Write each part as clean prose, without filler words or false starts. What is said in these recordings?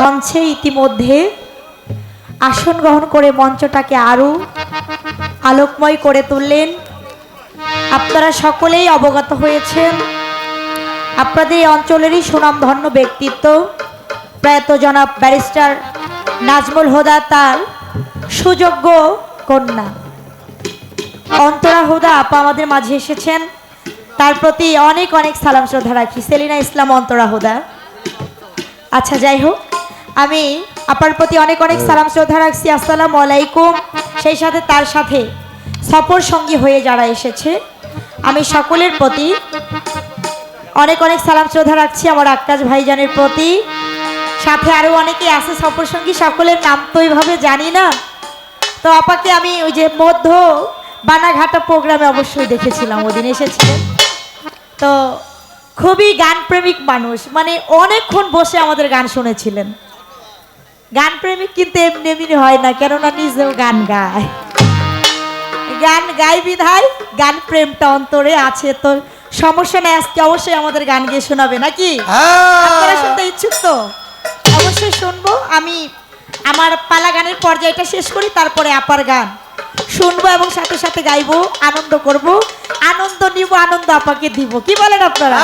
মঞ্চে ইতিমধ্যে আসন গ্রহণ করে মঞ্চটাকে আরো আলোকময় করে তুললেন। আপনারা সকলেই অবগত হয়েছেন আপনাদের এই অঞ্চলেরই সুনামধন্য ব্যক্তিত্ব প্রয়াত জনাব ব্যারিস্টার নাজমুল হুদা তার সুযোগ্য কন্যা অন্তরা হুদা আপা আমাদের মাঝে এসেছেন। তার প্রতি অনেক অনেক সালাম শ্রদ্ধা রাখি। সেলিনা ইসলাম অন্তরা হুদা। আচ্ছা যাই হোক, আমি আপার প্রতি অনেক অনেক সালাম শ্রদ্ধা রাখছি। আসসালামু আলাইকুম। সেই সাথে তার সাথে সফর সঙ্গী হয়ে যারা এসেছে আমি সকলের প্রতি অনেক অনেক সালাম শ্রদ্ধা রাখছি। আমার আক্কাস ভাইজানের প্রতি, সাথে আরও অনেকে আছে সফর সঙ্গী, সকলের নাম তো এইভাবে জানি না। তো আপাকে আমি ওই যে মধ্য বানাঘাটা প্রোগ্রামে অবশ্যই দেখেছিলাম, ওদিন এসেছিলেন। তো খুবই গানপ্রেমিক মানুষ, মানে অনেকক্ষণ বসে আমাদের গান শুনেছিলেন। গানপ্রেমিক কিন্তু এমনি এমনি হয় না, কেননা নিজেও গান গায়, গান গাই বিধায় গান প্রেমটা অন্তরে আছে। তো সমস্যা নেই, আজকে অবশ্যই আমাদের গান গিয়ে শোনাবে নাকি? আপনারা শুনতে ইচ্ছুক তো অবশ্যই শুনবো। আমি আমার পালা গানের পর্যায়টা শেষ করি, তারপরে আপার গান শুনবো এবং সাথে সাথে গাইবো, আনন্দ করব, আনন্দ নিব, আনন্দ আপাকে দিব। কি বলেন আপনারা?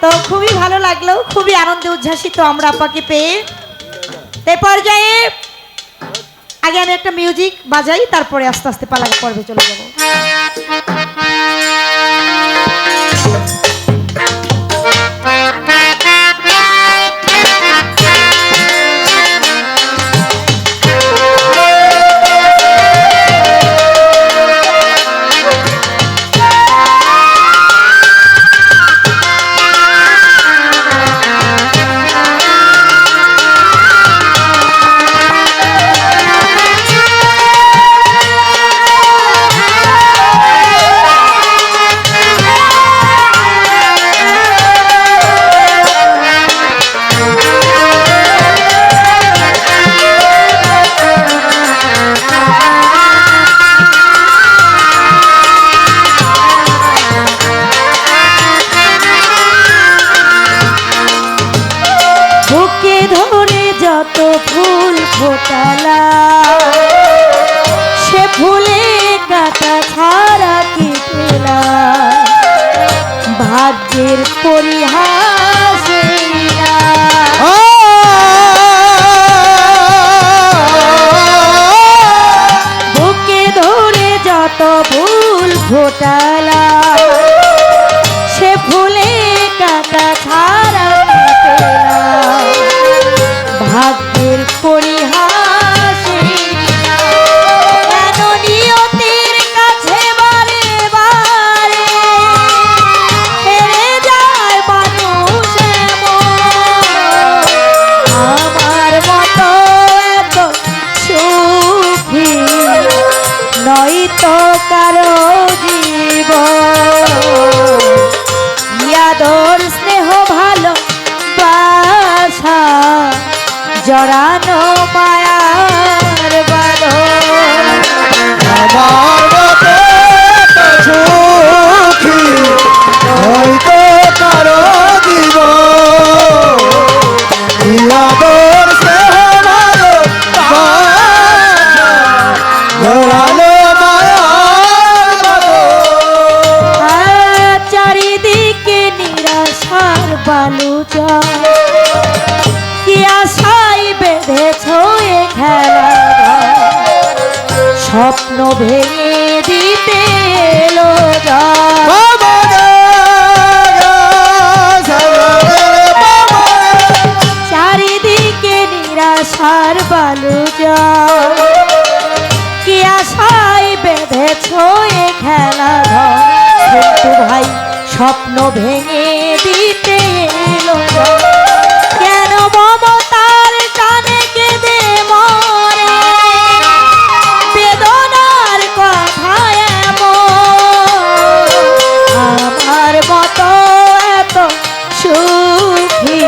তো খুবই ভালো লাগলো, খুবই আনন্দে উচ্ছ্বাসিত আমরা আপাকে পেয়ে। এই পর্যায়ে আগে আমি একটা মিউজিক বাজাই, তারপরে আস্তে আস্তে পালা পর্বে চলে যাবো। ফুল ফোটালা সে ফুলে কাটা ছাড়া কি পেলা, ভাগ্যের পরিহাস বুকে ধরে যত ফুল ফোটালা সে ফুলে কাটা ছাড়া কি পেলা, ভাগ্যের পরিহাসে কেন নিয়তির কাছে বারে বারে হেরে যায় মানুষ। আমার মতো এত সুখী নয়তো কারো জীবন, ইয়াদর স্নেহ ভালো বাসা জড়ানো মায়ার বাঁধন। আমার মতো সুখী হয়তো কারো জীবন, ইয়াদর স্নেহ ভালো জড়ানো মায়ার বাঁধন। চারিদিকে নিরাশার বালুচা কি আশায় বেঁধেছ এ খেলা, স্বপ্ন ভেঙে দিতে এলো চারিদিকে নিরাশার বালুচা কি আশায় বেঁধেছ এ খেলা, ভাই স্বপ্ন ভেঙে দিতে এলো কেন মমতার টানে কেঁদে মরে বেদনার কথা এমন, আমার মতো এত সুখী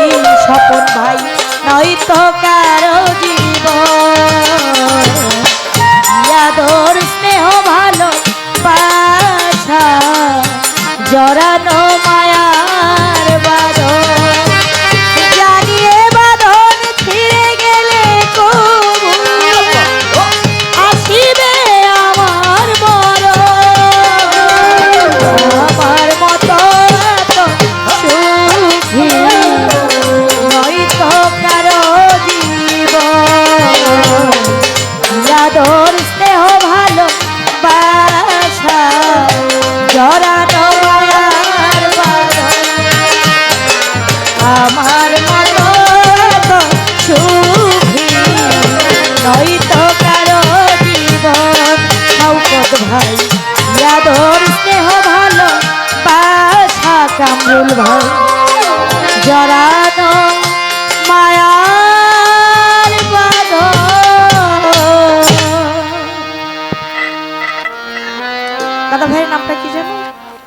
স্বপন ভাই নয়তো কারো জীবন, ইয়াদর স্নেহ ভালো বাসা জড়ানো মায়া ভাই ইয়াদর স্নেহ ভালো বাসা কামরুল ভাই জড়ানো মায়ার বাঁধন। দাদা ভাইয়ের নামটা কি জানো?